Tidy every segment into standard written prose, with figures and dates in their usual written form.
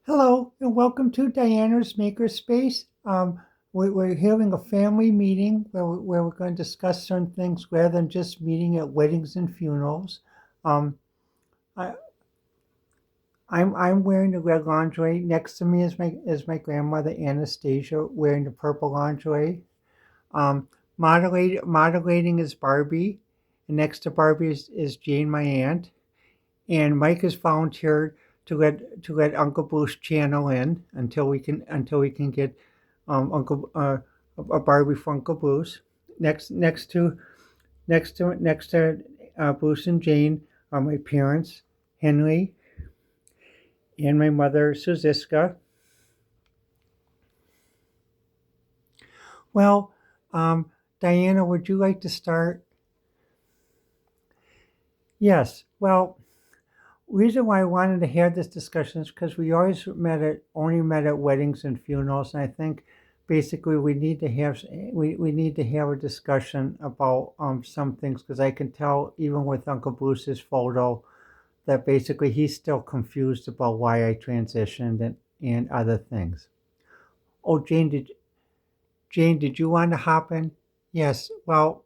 Hello and welcome to Diana's Makerspace. We're having a family meeting where we're going to discuss certain things rather than just meeting at weddings and funerals. Um, I, I'm wearing the red lingerie. Next to me is my grandmother Anastasia wearing the purple lingerie. Um, moderating is Barbie, and next to Barbie is Jane, my aunt. And Mike has volunteered to let Uncle Bruce channel in until we can get Uncle a Barbie for Uncle Bruce. Next to Bruce and Jane are my parents, Henry, and my mother, Suziska. Well, Diana, would you like to start? Yes. Well, reason why I wanted to have this discussion is because we always only met at weddings and funerals, and I think basically we need to have a discussion about some things because I can tell even with Uncle Bruce's photo that basically he's still confused about why I transitioned and other things. Oh, Jane, did you want to hop in? Yes. Well,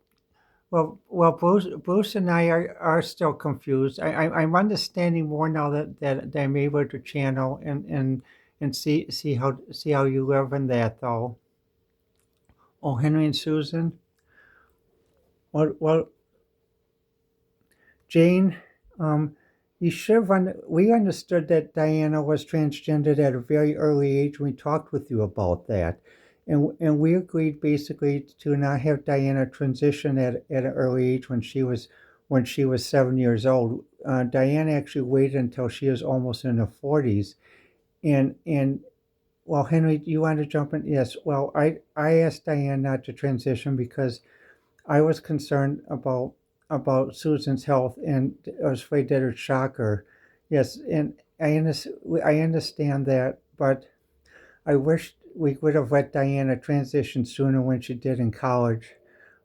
Bruce and I are still confused. I'm understanding more now that I'm able to channel and see how you live in that though. Oh, Henry and Susan. Well, Jane, um, we understood that Diana was transgendered at a very early age when we talked with you about that. And we agreed basically to not have Diana transition at an early age when she was 7 years old. Diana actually waited until she was almost in her 40s. And well, Henry, do you want to jump in? Yes. Well, I asked Diana not to transition because I was concerned about Susan's health, and I was afraid that it would shock her. Yes, and I understand that, but I wish we would have let Diana transition sooner when she did in college,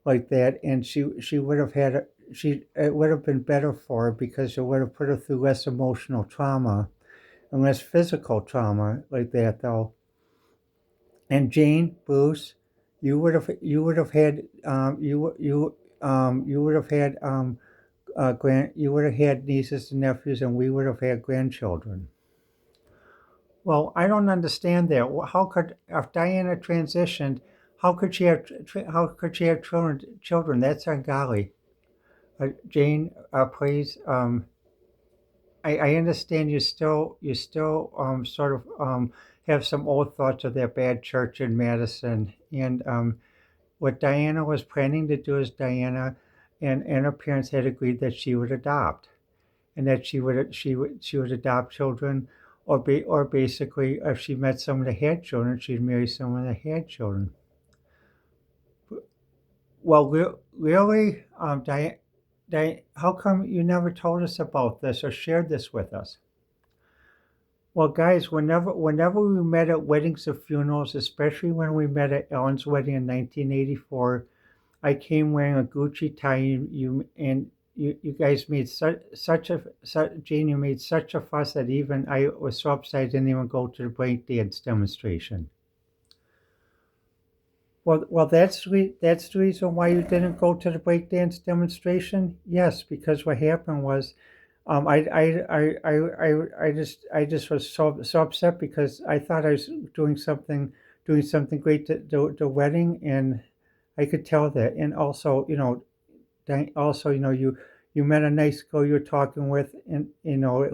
like that, and she would have had she it would have been better for her because it would have put her through less emotional trauma and less physical trauma like that, though. And Jane, Bruce, you would have had you would have had you would have had nieces and nephews, and we would have had grandchildren. Well, I don't understand that. How could if Diana transitioned? How could she have children? Children? That's ungodly. Jane, please. I understand you still sort of have some old thoughts of that bad church in Madison, and what Diana was planning to do is Diana and her parents had agreed that she would adopt, and that she would adopt children, or basically if she met someone that had children, she'd marry someone that had children. Well, really, how come you never told us about this or shared this with us? Well, guys, whenever we met at weddings or funerals, especially when we met at Ellen's wedding in 1984, I came wearing a Gucci tie. You guys made Jane, you made such a fuss that even I was so upset I didn't even go to the break dance demonstration. Well, that's the reason why you didn't go to the breakdance demonstration. Yes, because what happened was, I just was so upset because I thought I was doing something great to the wedding, and I could tell that. And also, also, you met a nice girl you were talking with, and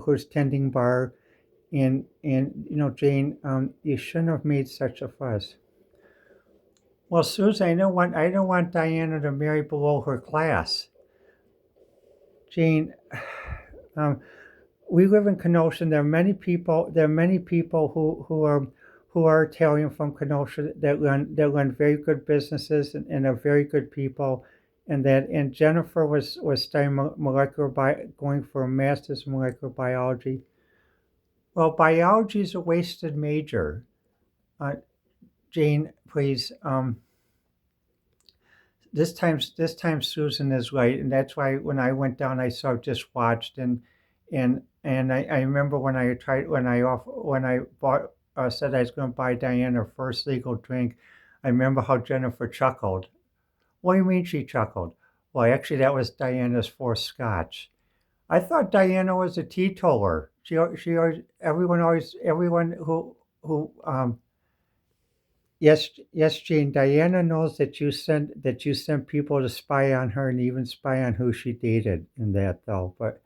who's tending bar, and Jane, you shouldn't have made such a fuss. Well, Susan, I don't want Diana to marry below her class. Jane, um, we live in Kenosha. There are many people who are Italian from Kenosha that run very good businesses and are very good people. And Jennifer was studying going for a master's in molecular biology. Well, biology is a wasted major. Uh, Jane, please. This time Susan is right, and that's why when I went down, I sort of just watched, And I remember when I bought said I was going to buy Diana her first legal drink. I remember how Jennifer chuckled. What do you mean she chuckled? Well, actually, that was Diana's fourth scotch. I thought Diana was a teetotaler. She always, everyone who. Yes, Jane. Diana knows that you sent people to spy on her and even spy on who she dated in that though. But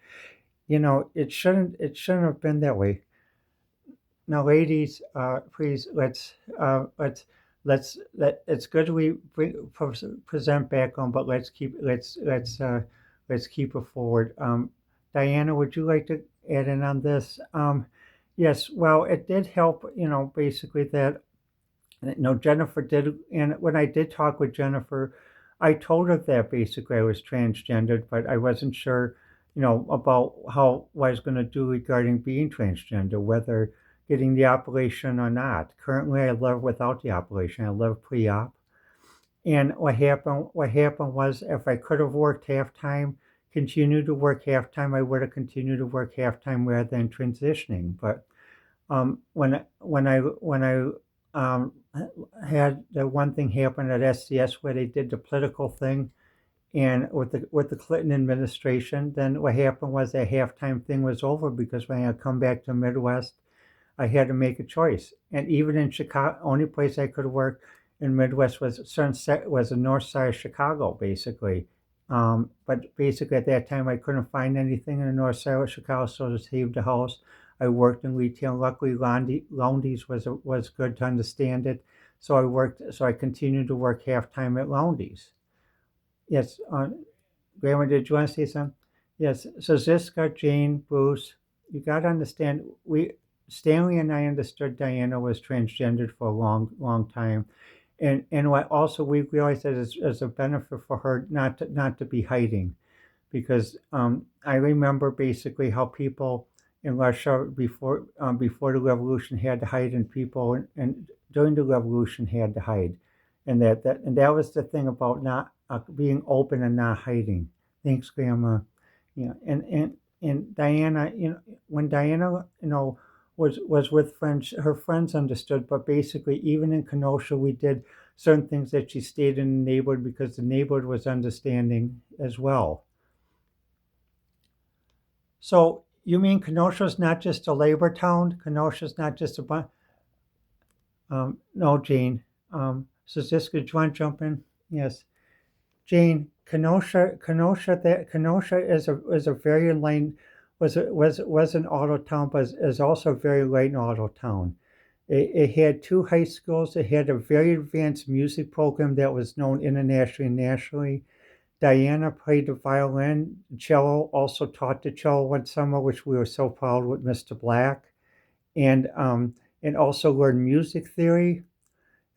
it shouldn't have been that way. Now, ladies, please let's it's good we present back on, but let's keep it forward. Diana, would you like to add in on this? Yes, well, it did help, basically that no, Jennifer did, and when I did talk with Jennifer, I told her that basically I was transgendered, but I wasn't sure, about how what I was going to do regarding being transgender, whether getting the operation or not. Currently, I live without the operation. I live pre-op, and what happened was if I could have worked half time, continued to work half time, I would have continued to work half time rather than transitioning. But when I had the one thing happen at SCS where they did the political thing, and with the Clinton administration, then what happened was that halftime thing was over because when I come back to Midwest, I had to make a choice. And even in Chicago, only place I could work in Midwest was the north side of Chicago, basically. But basically at that time, I couldn't find anything in the north side of Chicago, so to save the house, I worked in retail. Luckily, Lowndes was good to understand it, so I worked. So I continued to work half time at Lowndes. Yes, Grandma, did you want to say something? Yes. So Ziska, Jane, Bruce, you got to understand. Stanley and I understood Diana was transgendered for a long, long time, and what also we realized that is a benefit for her not to be hiding, because I remember basically how people in Russia before the revolution had to hide, and people and during the revolution had to hide, and that was the thing about not being open and not hiding. Thanks, Grandma. And Diana, when Diana, was with friends, her friends understood, but basically even in Kenosha, we did certain things that she stayed in the neighborhood because the neighborhood was understanding as well. So you mean Kenosha's not just a labor town? Kenosha's not just a no, Jane. So Ziska, do you want to jump in? Yes. Jane, Kenosha is a very light was an auto town, but is also a very light auto town. It had two high schools. It had a very advanced music program that was known internationally and nationally. Diana played the violin. Cello, also taught the cello one summer, which we were so proud with Mr. Black, and also learned music theory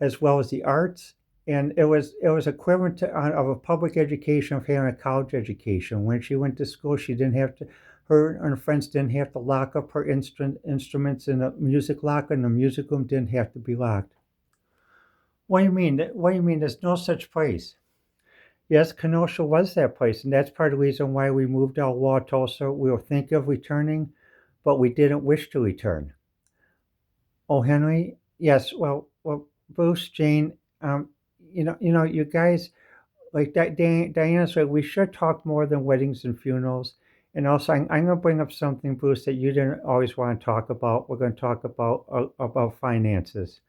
as well as the arts. And it was equivalent of a public education of having a college education. When she went to school, she didn't have to. Her and her friends didn't have to lock up her instruments in a music locker, and the music room didn't have to be locked. What do you mean? What do you mean? There's no such place. Yes, Kenosha was that place, and that's part of the reason why we moved out of Wauwatosa. We were thinking of returning, but we didn't wish to return. Oh, Henry, yes. Well, Bruce, Jane, you guys, like that. Diana said, we should talk more than weddings and funerals. And also, I'm going to bring up something, Bruce, that you didn't always want to talk about. We're going to talk about finances.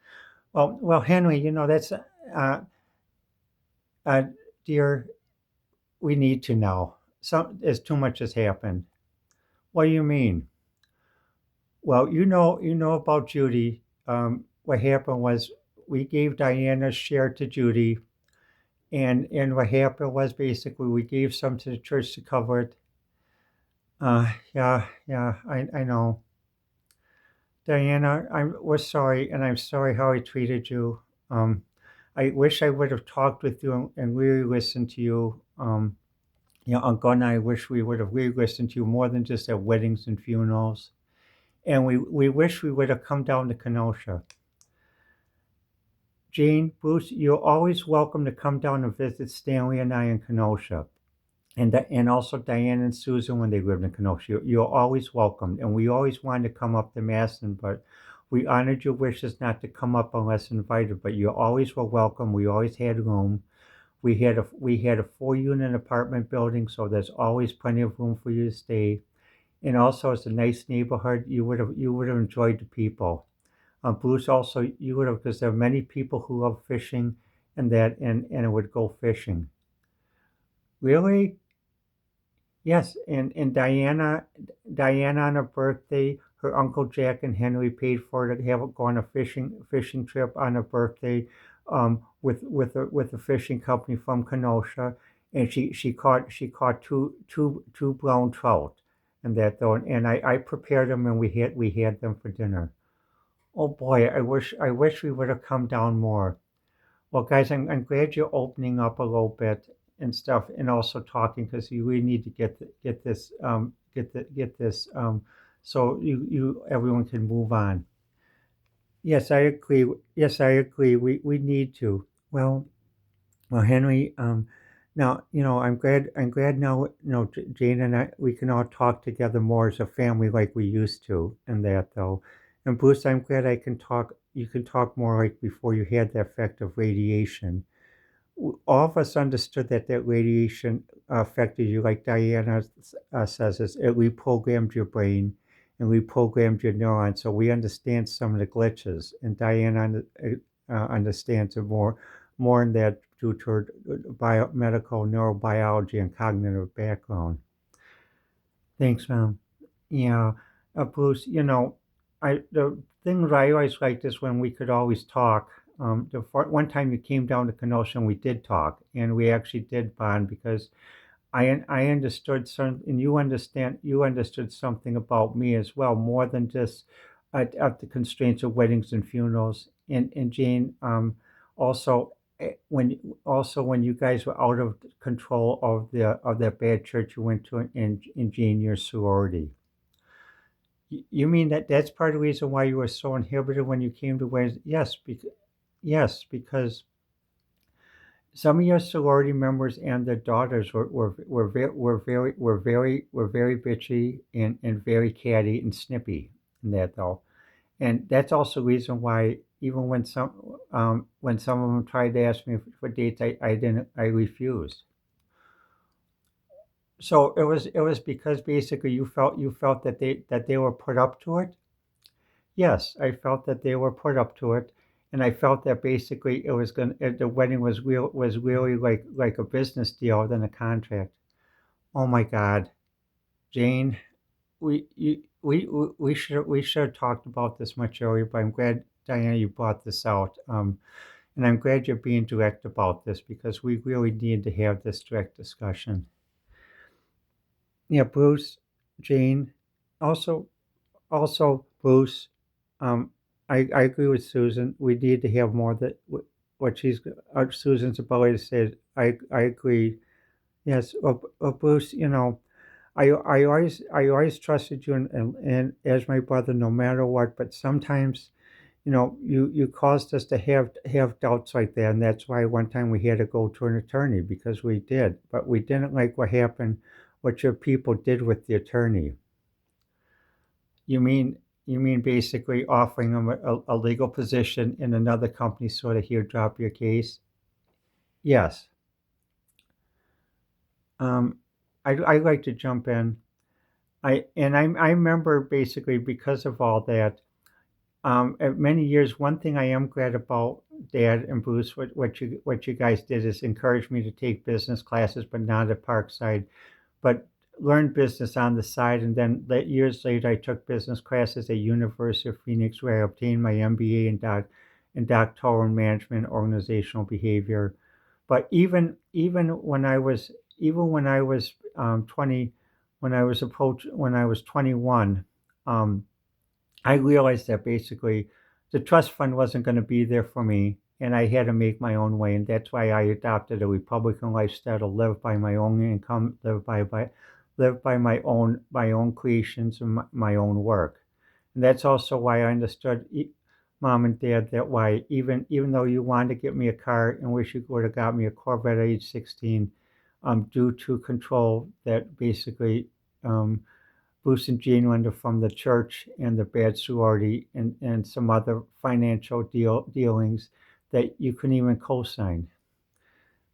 Well, Henry, that's uh, dear. We need to know. As too much has happened. What do you mean? Well, you know about Judy. What happened was we gave Diana's share to Judy, and what happened was basically we gave some to the church to cover it. Yeah, I know. Diana, we're sorry, and I'm sorry how I treated you. Um, I wish I would have talked with you and really listened to you. Uncle and I wish we would have really listened to you more than just at weddings and funerals. And we wish we would have come down to Kenosha. Jane, Bruce, you're always welcome to come down and visit Stanley and I in Kenosha. and also Diane and Susan when they lived in Kenosha. You're always welcomed, and we always wanted to come up to Maston, but we honored your wishes not to come up unless invited. But you always were welcome. We always had room. We had a 4 unit apartment building, so there's always plenty of room for you to stay. And also, it's a nice neighborhood. You would have enjoyed the people. Bruce, also you would have, because there are many people who love fishing, and would go fishing. Really? Yes, and Diana on her birthday, her uncle Jack and Henry paid for her to have go on a fishing trip on her birthday, with a fishing company from Kenosha, and she caught two brown trout, and that though, and I prepared them, and we had them for dinner. Oh boy, I wish we would have come down more. Well, guys, I'm glad you're opening up a little bit and stuff, and also talking, because you really need to get this so you everyone can move on. Yes, I agree. Yes, I agree. We need to. Well, Henry. Now I'm glad now. Jane and I, we can all talk together more as a family like we used to, and that though. And Bruce, I'm glad I can talk. You can talk more like before you had the effect of radiation. All of us understood that radiation affected you, like Diana says, it reprogrammed your brain and reprogrammed your neurons. So we understand some of the glitches, and Diana understands it more in that due to her biomedical neurobiology and cognitive background. Thanks, ma'am. Yeah, Bruce, the thing that I always liked is when we could always talk. One time you came down to Kenosha and we did talk, and we actually did bond, because I understood some, and you understood something about me as well, more than just at the constraints of weddings and funerals. And Jane, also when you guys were out of control of that bad church you went to in Jane, your sorority. You mean that's part of the reason why you were so inhibited when you came to Wednesday? Yes, because some of your sorority members and their daughters were very bitchy and very catty and snippy in that though. And that's also the reason why, even when some of them tried to ask me for dates, I refused. So it was because basically you felt that they were put up to it. Yes, I felt that they were put up to it, and I felt that basically the wedding was really like a business deal than a contract. Oh my God, Jane, we should have talked about this much earlier, but I'm glad, Diana, you brought this out. And I'm glad you're being direct about this, because we really need to have this direct discussion. Yeah, Bruce, Jane, also also Bruce. Um, I agree with Susan. We need to have more that what Susan's ability to say. I agree. Yes, Bruce. I always trusted you, and as my brother, no matter what. But sometimes, you caused us to have doubts like that, and that's why one time we had to go to an attorney, because we did, but we didn't like what your people did with the attorney. You mean basically offering them a legal position in another company, sort of, here, drop your case? Yes. Um, I like to jump in. I remember basically, because of all that, at many years, one thing I am glad about, Dad and Bruce, what you guys did is encourage me to take business classes, but not at Parkside, but learned business on the side. And then years later, I took business classes at University of Phoenix, where I obtained my MBA in doctoral in management, organizational behavior. But even when I was 20, when I was 21, um, I realized that basically the trust fund wasn't going to be there for me, and I had to make my own way. And that's why I adopted a Republican lifestyle, to live by my own income, live by my own creations and my own work. And that's also why I understood, Mom and Dad, that why, even though you wanted to get me a car and wish you would have got me a Corvette at age 16, due to control that basically Bruce and Jean were from the church and the bad sorority and some other financial dealings that you couldn't even co-sign.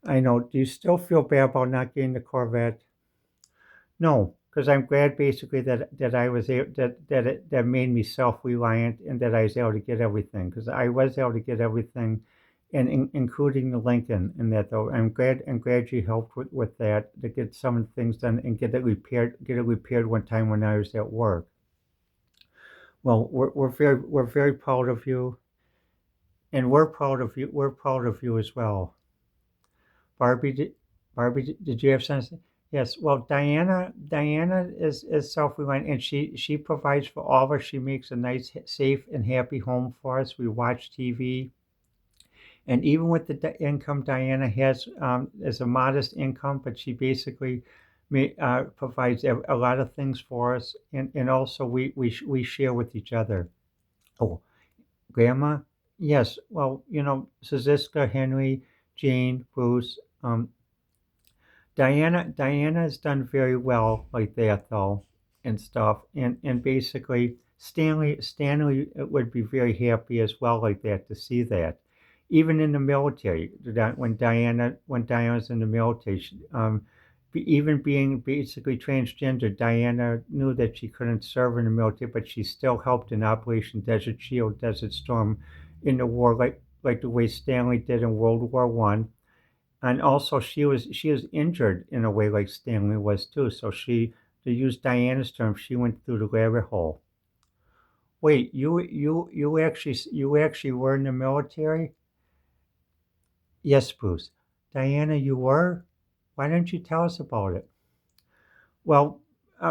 I know. Do you still feel bad about not getting the Corvette? No, because I'm glad basically that I was able that made me self-reliant and that I was able to get everything because I was able to get everything, and including the Lincoln and that though I'm glad you helped with that to get some of the things done and get it repaired one time when I was at work. Well, we're very proud of you, and we're proud of you as well. Barbie, did you have something? Yes. Well, Diana is self-reliant, and she provides for all of us. She makes a nice, safe, and happy home for us. We watch TV, and even with the income Diana has, is a modest income, but she basically provides a lot of things for us, and also we share with each other. Oh, Grandma? Yes. Well, Suziska, Henry, Jane, Bruce. Diana has done very well like that though and stuff. And basically Stanley would be very happy as well like that to see that. Even in the military, that when Diana was in the military, even being basically transgender, Diana knew that she couldn't serve in the military, but she still helped in Operation Desert Shield, Desert Storm in the war, like the way Stanley did in World War I. And also she was injured in a way like Stanley was too. So to use Diana's term, she went through the rabbit hole. Wait, you actually were in the military? Yes, Bruce. Diana, you were? Why didn't you tell us about it? Well,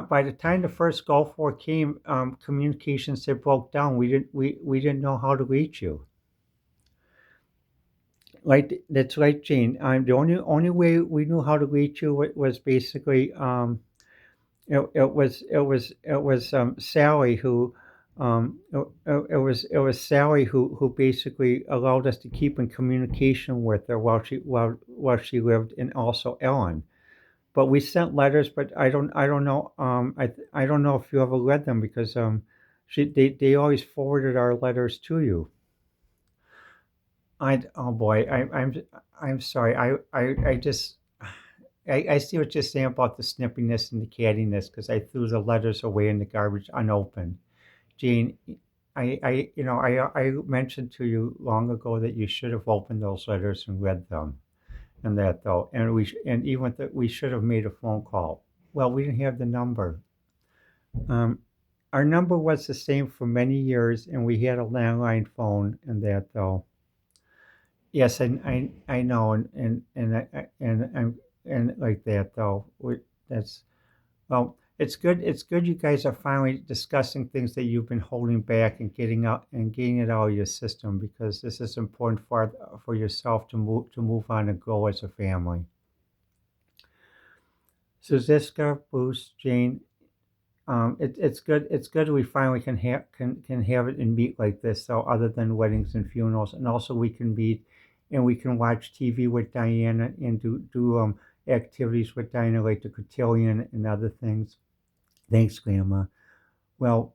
by the time the first Gulf War came, communications had broke down. We didn't know how to reach you. Right, that's right, Jane. The only way we knew how to reach you was basically it was Sally who it was Sally who basically allowed us to keep in communication with her while she lived, and also Ellen. But we sent letters, but I don't know I don't know if you ever read them because they always forwarded our letters to you. Oh boy, I'm sorry. I just I see what you're saying about the snippiness and the cattiness because I threw the letters away in the garbage unopened. Gene, I mentioned to you long ago that you should have opened those letters and read them, and that though, and even that we should have made a phone call. Well, we didn't have the number. Um, our number was the same for many years, and we had a landline phone, and that though. Yes, I know, and like that though. That's well, it's good you guys are finally discussing things that you've been holding back and getting it out of your system because this is important for yourself to move on and grow as a family. So Ziska, Bruce, Jane, it's good we finally can have it and meet like this. So other than weddings and funerals, and also we can meet and we can watch TV with Diana and do activities with Diana like the cotillion and other things. Thanks, Grandma. Well,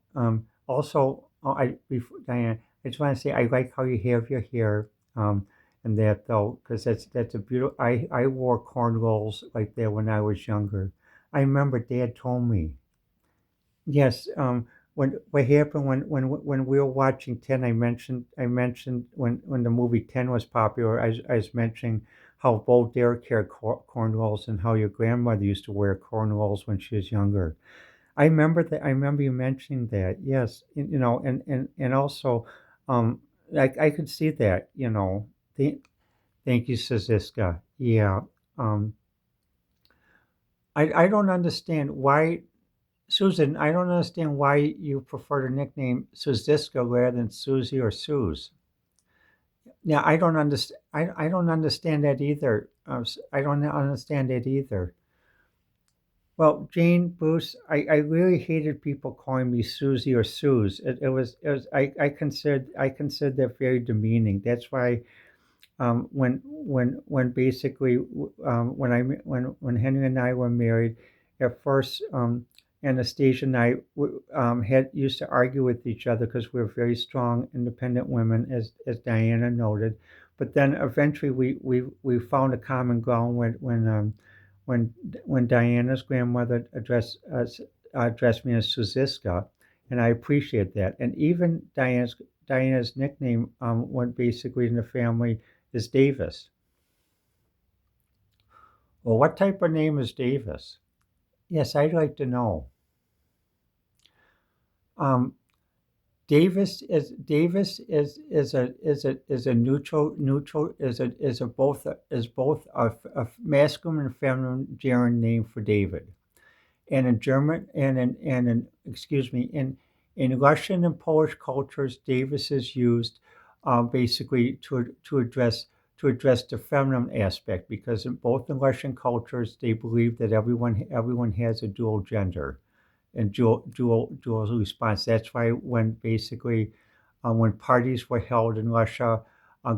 also, Diane, I just want to say I like how you have your hair, and that though, because that's a beautiful. I wore cornrows like that when I was younger. I remember Dad told me. Yes, when what happened when we were watching Ten, I mentioned when the movie Ten was popular. I was mentioning how Bo Derek had cornrows and how your grandmother used to wear cornrows when she was younger. I remember that. I remember you mentioning that. Yes, and also, um, I could see that. Thank you, Siziska. Yeah. Um, I don't understand why, Susan. I don't understand why you prefer to nickname Suziska rather than Susie or Suze. Yeah, I don't understand. I don't understand that either. I don't understand it either. Well, Jane, Bruce, I really hated people calling me Susie or Suze. It was I considered that very demeaning. That's why when basically when Henry and I were married, at first Anastasia and I had used to argue with each other because we were very strong, independent women, as Diana noted. But then eventually we found a common ground when when Diana's grandmother addressed me as Suziska, and I appreciate that. And even Diana's nickname went basically in the family is Davis. Well, what type of name is Davis? Yes, I'd like to know. Um, Davis is a neutral is both a masculine and feminine German name for David. And in German and in excuse me in Russian and Polish cultures, Davis is used basically to address the feminine aspect because in both the Russian cultures they believe that everyone has a dual gender and dual response. That's why when basically when parties were held in Russia,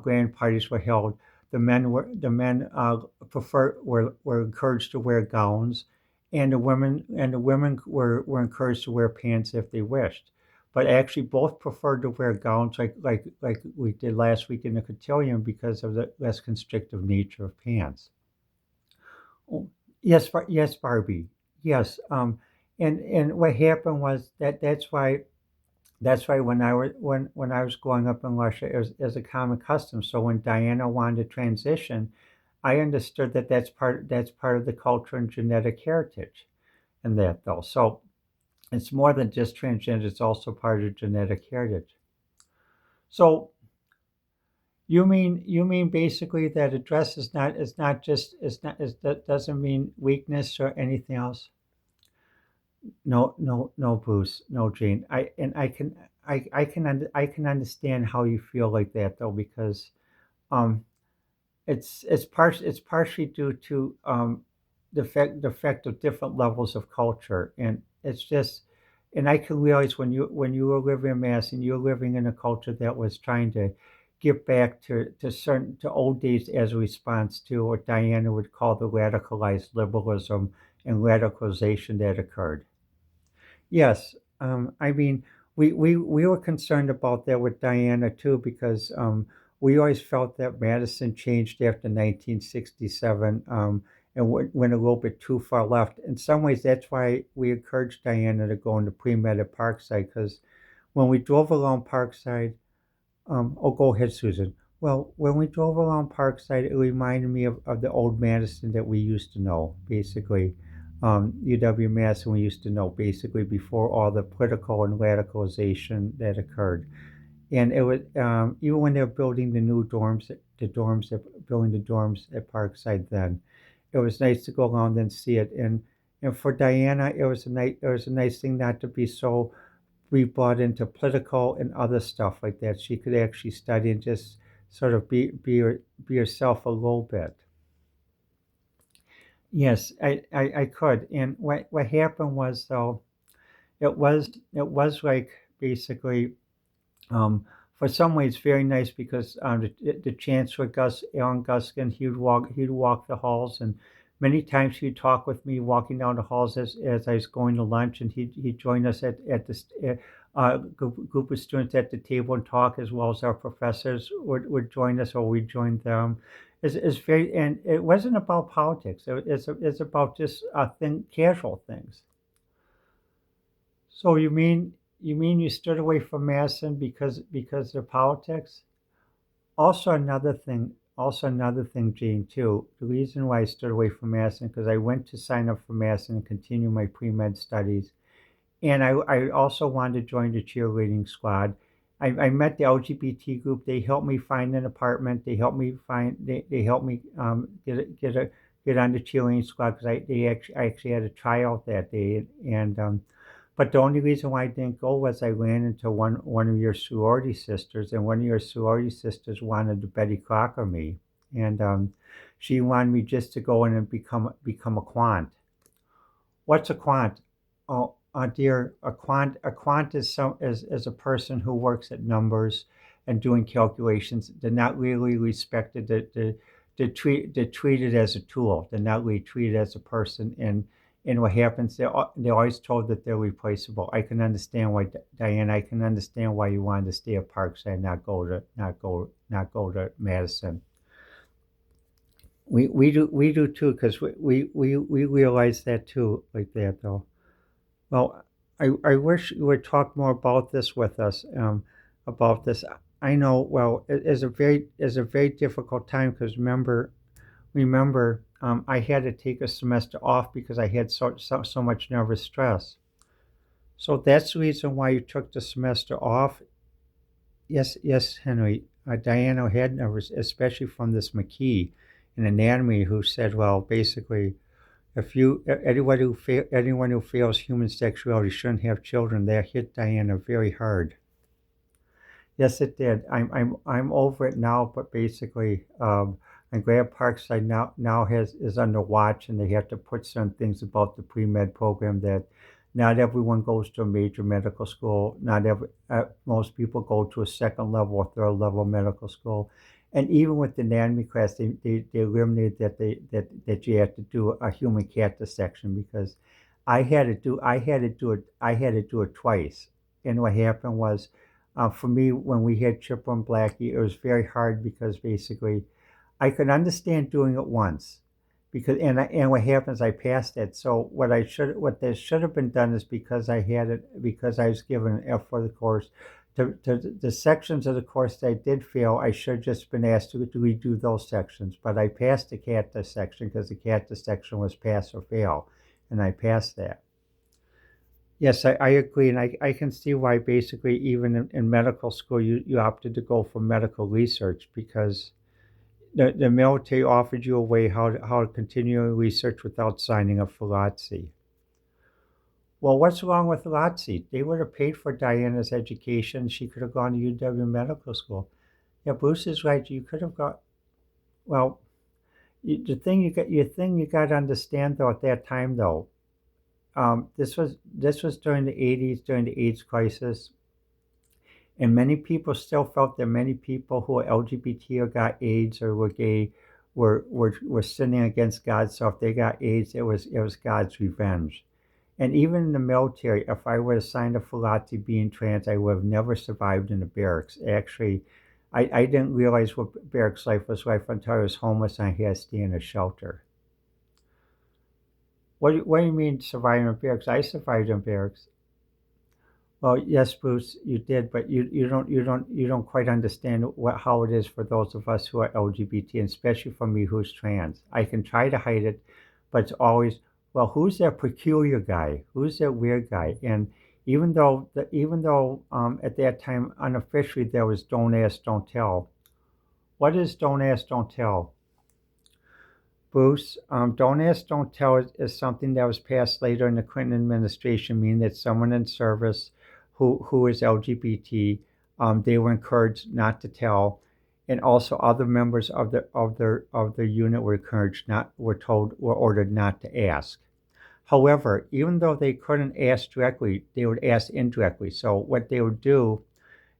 grand parties were held, the men were encouraged to wear gowns, and the women were encouraged to wear pants if they wished. But actually, both preferred to wear gowns, like we did last week in the cotillion, because of the less constrictive nature of pants. Oh, yes, yes, Barbie. Yes. And what happened was that's why when I was growing up in Russia, it was a common custom. So when Diana wanted to transition, I understood that that's part of the culture and genetic heritage, and that though. So it's more than just transgender; it's also part of genetic heritage. So you mean basically that a dress is not just is not is that doesn't mean weakness or anything else? No, no, no, Bruce, no, Jane. I can understand how you feel like that though, because um, it's partially due to the fact of different levels of culture, and it's just, and I can realize when you were living in Mass and you're living in a culture that was trying to get back to old days as a response to what Diana would call the radicalized liberalism and radicalization that occurred. Yes, I mean, we were concerned about that with Diana too because we always felt that Madison changed after 1967 and went a little bit too far left. In some ways, that's why we encouraged Diana to go into pre-med at Parkside because when we drove along Parkside, oh, go ahead, Susan. Well, when we drove along Parkside, it reminded me of the old Madison that we used to know, basically. UW Madison we used to know, basically, before all the political and radicalization that occurred. And it was, even when they were building building the dorms at Parkside then, it was nice to go around and see it. And for Diana, it was a nice thing not to be so be brought into political and other stuff like that. She could actually study and just sort of be herself a little bit. Yes, I could. And what happened was though, it was like basically for some ways very nice because the chancellor Gus Alan Guskin he'd walk the halls and many times he'd talk with me walking down the halls as I was going to lunch and he'd join us at this group of students at the table and talk as well as our professors would join us or we'd join them. It's very and it wasn't about politics. It's about just casual things. So you mean you stood away from Madison because of politics? Also another thing, Gene, too. The reason why I stood away from Madison because I went to sign up for Madison and continue my pre-med studies, and I also wanted to join the cheerleading squad. I met the LGBT group. They helped me find an apartment. They helped me get on the cheerleading squad because I actually had a tryout that day and but the only reason why I didn't go was I ran into one of your sorority sisters, and one of your sorority sisters wanted to Betty Crocker me, and she wanted me just to go in and become a quant. What's a quant? Oh, dear, a quant is a person who works at numbers, and doing calculations. They're not really respected. They're treated as a tool. They're not really treated as a person. And what happens? They're always told that they're replaceable. I can understand why, Diane. I can understand why you wanted to stay at Parkside, not go to Madison. We do too, because we realize that too, like that though. Well, I wish you would talk more about this with us. About this, I know. Well, it is a very difficult time, because remember, I had to take a semester off because I had so much nervous stress. So that's the reason why you took the semester off. Yes, Henry. Diana had nervous, especially from this McKee in anatomy, who said, well, basically, if anyone who fails human sexuality shouldn't have children. That hit Diana very hard. Yes, it did. I'm over it now, but basically, and Graham Parkside now is under watch, and they have to put some things about the pre-med program that not everyone goes to a major medical school. Not most people go to a second level or third level medical school, and even with the anatomy class, they eliminated that you have to do a human cat dissection, because I had to do it twice, and what happened was. For me, when we had Chipper and Blackie, it was very hard, because basically I could understand doing it once, because and what happens, I passed it. So what there should have been done is, because I was given an F for the course, to the sections of the course that I did fail, I should have just been asked to redo those sections. But I passed the cat dissection, because the cat dissection was pass or fail, and I passed that. Yes, I agree, and I can see why basically even in medical school you opted to go for medical research, because the military offered you a way how to continue research without signing up for LOTC. Well, what's wrong with LOTC? They would have paid for Diana's education. She could have gone to UW Medical School. Yeah, Bruce is right. You could have got, well, the thing you got to understand though, at that time though, this was during the 80s, during the AIDS crisis, and many people still felt that many people who were LGBT or got AIDS or were gay were sinning against God. So if they got AIDS, it was God's revenge. And even in the military, if I would have signed up for LOTC being trans, I would have never survived in the barracks. Actually, I didn't realize what barracks life was like until I was homeless and I had to stay in a shelter. What do you mean surviving in barracks? I survived in barracks. Well, yes, Bruce, you did, but you don't quite understand how it is for those of us who are LGBT, and especially for me who's trans. I can try to hide it, but it's always, well, who's that peculiar guy? Who's that weird guy? And even though at that time unofficially there was don't ask, don't tell. What is don't ask, don't tell? Bruce, don't ask, don't tell is something that was passed later in the Clinton administration, meaning that someone in service who is LGBT, they were encouraged not to tell, and also other members of the unit were ordered not to ask. However, even though they couldn't ask directly, they would ask indirectly. So what they would do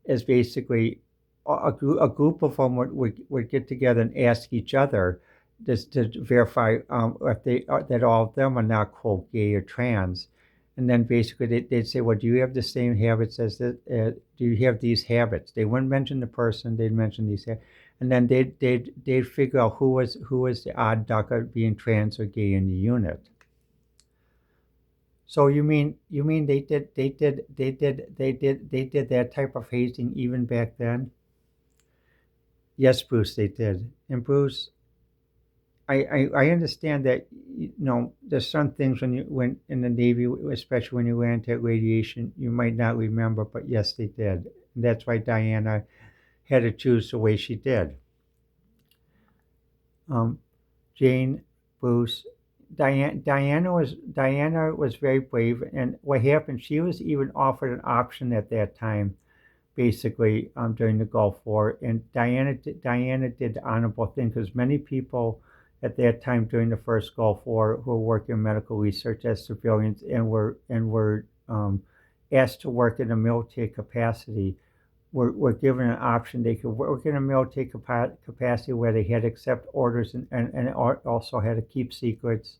is basically a group of them would get together and ask each other just to verify if that all of them are not quote gay or trans, and then basically they'd say, well, do you have the same habits as the? Do you have these habits? They wouldn't mention the person; they'd mention these, and then they'd figure out who was the odd duck of being trans or gay in the unit. So you mean they did that type of hazing even back then? Yes, Bruce, they did. And Bruce, I understand that there's some things when you went in the Navy, especially when you went into radiation, you might not remember, but yes, they did. And that's why Diana had to choose the way she did. Jane, Bruce, Diana was very brave, and what happened? She was even offered an option at that time, basically during the Gulf War, and Diana did the honorable thing, because many people at that time during the first Gulf War who were working in medical research as civilians and were asked to work in a military capacity were given an option. They could work in a military capacity where they had to accept orders and also had to keep secrets,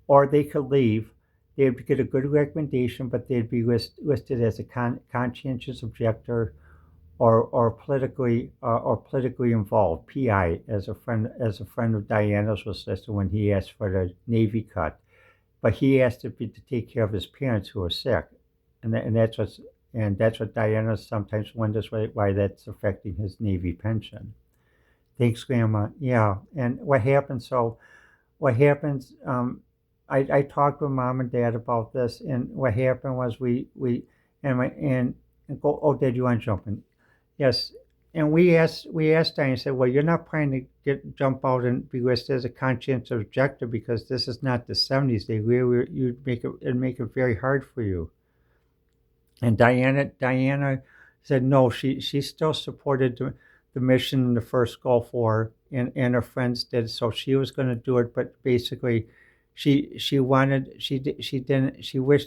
or they could leave. They'd get a good recommendation, but they'd be listed as a conscientious objector or politically involved. PI, as a friend of Diana's, was listed when he asked for the Navy cut, but he asked to take care of his parents who were sick, and that's what Diana sometimes wonders why that's affecting his Navy pension. Thanks, Grandma. Yeah, and what happens? So what happens? I talked with Mom and Dad about this, and what happened was we and go. Oh, Dad, you want to jump in? Yes, and we asked Diane. Said, well, you're not planning to jump out and be listed as a conscientious objector because this is not the '70s. They really it'd make it very hard for you. And Diana said no. She still supported the mission in the first Gulf War, and her friends did. So she was going to do it, but basically, she wished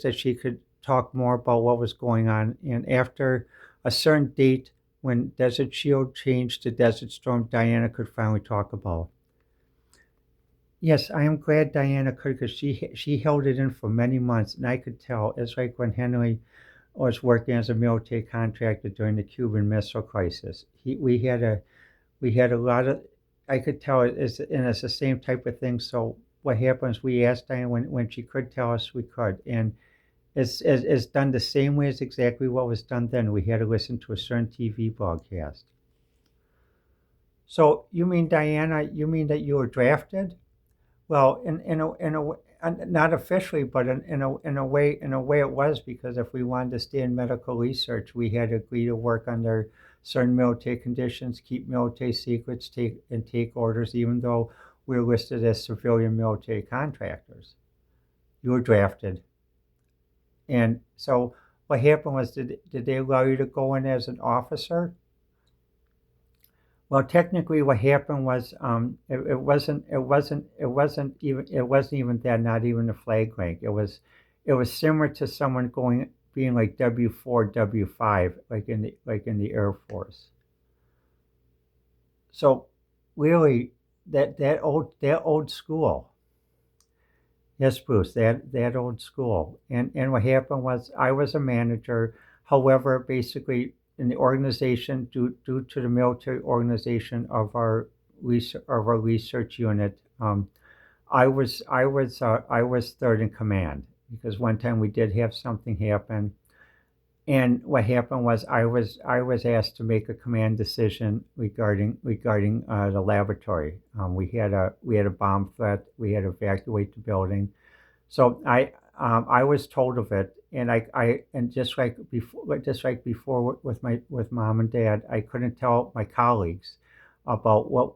that she could talk more about what was going on. And after a certain date, when Desert Shield changed to Desert Storm, Diana could finally talk about. Yes, I am glad Diana could, because she held it in for many months, and I could tell. It's like when Henry was working as a military contractor during the Cuban Missile Crisis. We had a lot of. I could tell it's the same type of thing. So what happens? We asked Diane when she could tell us, we could, and it's done the same way as exactly what was done then. We had to listen to a certain TV broadcast. So you mean, Diana? You mean that you were drafted? Well, not officially, but in a way it was, because if we wanted to stay in medical research, we had to agree to work under certain military conditions, keep military secrets, take orders, even though we were listed as civilian military contractors. You were drafted, and so what happened was, did they allow you to go in as an officer? Well, technically, what happened was, it wasn't even that, not even a flag rank. It was similar to someone being like W4, W5, like in the Air Force. So really, that old school. Yes, Bruce, that old school. And what happened was, I was a manager. However, basically, in the organization, due to the military organization of our research unit, I was third in command, because one time we did have something happen, and what happened was, I was asked to make a command decision regarding the laboratory. We had a bomb threat. We had to evacuate the building. So I was told of it, and just like before with Mom and Dad, I couldn't tell my colleagues about what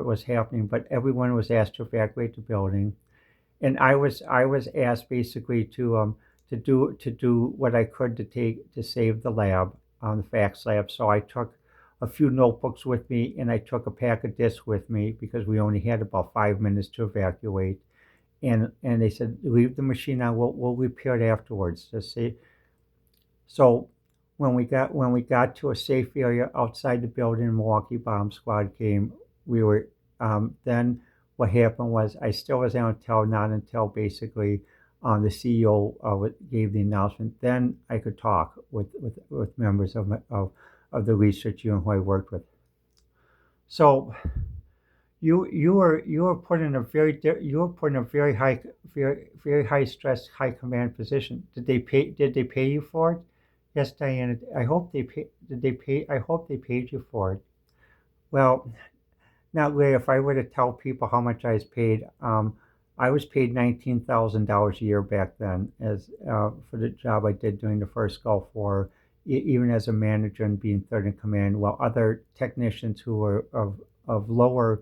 was happening, but everyone was asked to evacuate the building, and I was asked basically to do what I could to save the lab, the FACS lab. So I took a few notebooks with me, and I took a pack of discs with me, because we only had about 5 minutes to evacuate. And they said, leave the machine on. We'll repair it afterwards. Just see. So when we got to a safe area outside the building, Milwaukee Bomb Squad came. We were then. What happened was, I still was not until basically the CEO gave the announcement. Then I could talk with members of the research unit who I worked with. So you were put in a very high stress, high command position. Did they pay you for it? Yes, Diana. I hope they pay. Did they pay? I hope they paid you for it. Well, not really. If I were to tell people how much I was paid, I was paid $19,000 a year back then, as for the job I did during the first Gulf War, even as a manager and being third in command, while other technicians who were of lower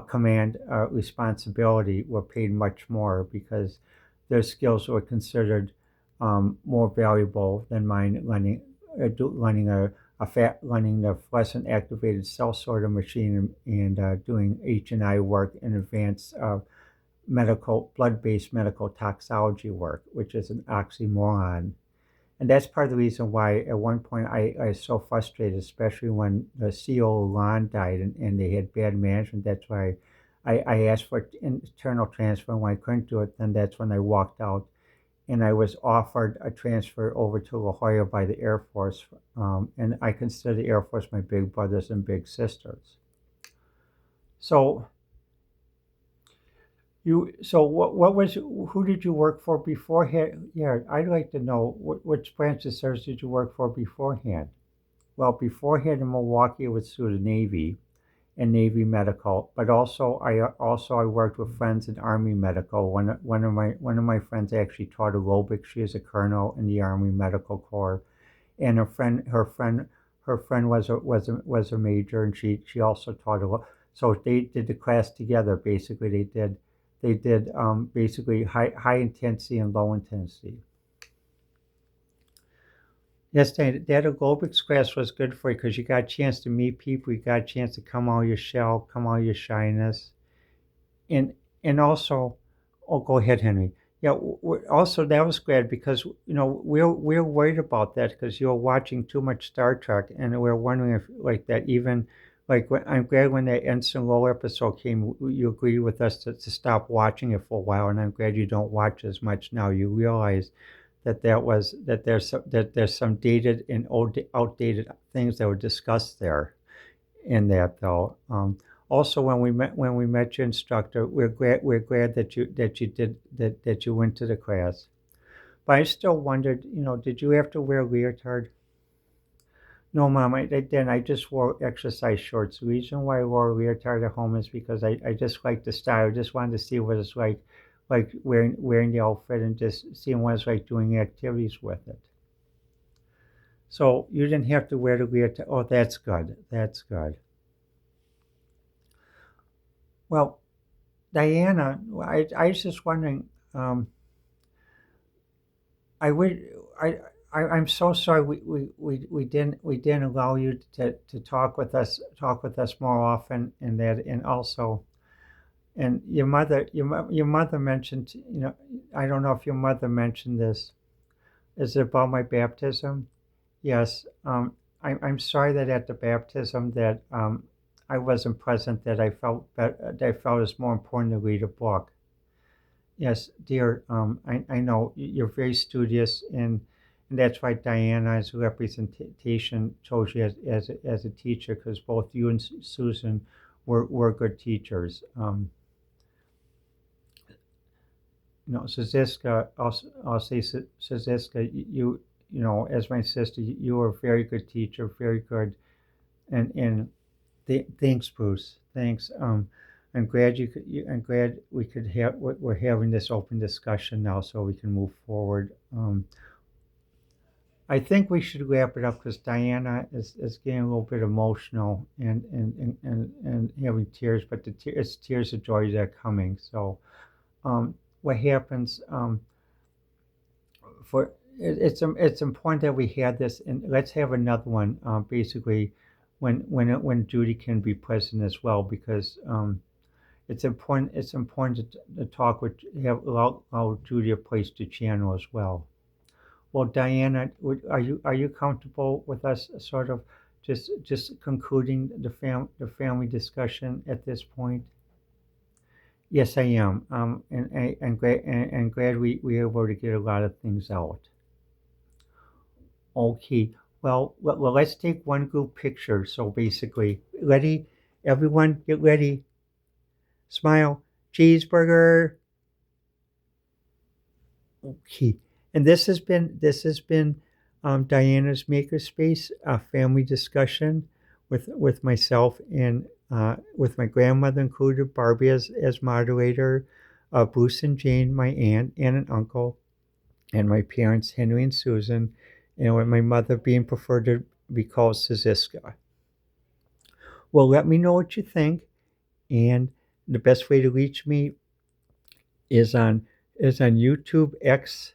command responsibility were paid much more, because their skills were considered more valuable than mine, running the fluorescent activated cell sorter machine, and doing H&I work in advanced blood-based medical toxicology work, which is an oxymoron. And that's part of the reason why at one point I was so frustrated, especially when the CEO Lon died and they had bad management. That's why I asked for internal transfer. And when I couldn't do it, then that's when I walked out and I was offered a transfer over to La Jolla by the Air Force. And I consider the Air Force my big brothers and big sisters. So who did you work for beforehand? Yeah, I'd like to know which branch of service did you work for beforehand? Well, beforehand in Milwaukee, it was through the Navy and Navy Medical, but also I worked with friends in Army Medical. One of my friends actually taught aerobics. She is a colonel in the Army Medical Corps, and her friend was a major, and she also taught so they did the class together. Basically, they did basically high intensity and low intensity. Yes, that aerobics class was good for you because you got a chance to meet people, you got a chance to come out of your shell, come out of your shyness, and also, oh, go ahead, Henry. Yeah, also that was great because we're worried about that because you're watching too much Star Trek, and we're wondering if like that even like I'm glad when that Ensign Low episode came, you agreed with us to stop watching it for a while, and I'm glad you don't watch as much now. You realize that there's some dated and outdated things that were discussed there in that though. Also, when we met your instructor, we're glad that you went to the class. But I still wondered, did you have to wear a leotard? No, Mom, I didn't. I just wore exercise shorts. The reason why I wore a leotard at home is because I just like the style. I just wanted to see what it's like wearing the outfit and just seeing what it's like doing activities with it. So you didn't have to wear the leotard. Oh, that's good. That's good. Well, Diana, I was just wondering. I would I'm so sorry we didn't allow you to talk with us more often and also and your mother mentioned I don't know if your mother mentioned this. Is it about my baptism? Yes. I'm sorry that at the baptism that I wasn't present, that I felt it's more important to read a book. Yes, dear, I know you're very studious, and that's why Diana's representation chose you as a teacher, because both you and Susan were good teachers. Suziska, I'll say Suziska, as my sister, you were a very good teacher, very good, and thanks, Bruce. Thanks. I'm glad we're having this open discussion now, so we can move forward. I think we should wrap it up because Diana is getting a little bit emotional and having tears, but it's tears of joy that are coming. So, what happens for it's important that we had this, and let's have another one. Basically, when Judy can be present as well, because it's important. It's important to talk with allow Judy a place to channel as well. Well, Diana, are you comfortable with us sort of just concluding the family discussion at this point? Yes, I am. And glad we were able to get a lot of things out. Okay. Well, let's take one group picture. So basically, ready? Everyone, get ready. Smile. Cheeseburger. Okay. And this has been Diana's Makerspace family discussion with myself and with my grandmother included, Barbie as moderator, Bruce and Jane, my aunt and an uncle, and my parents, Henry and Susan, and with my mother being preferred to be called Siziska. Well, let me know what you think, and the best way to reach me is on YouTube X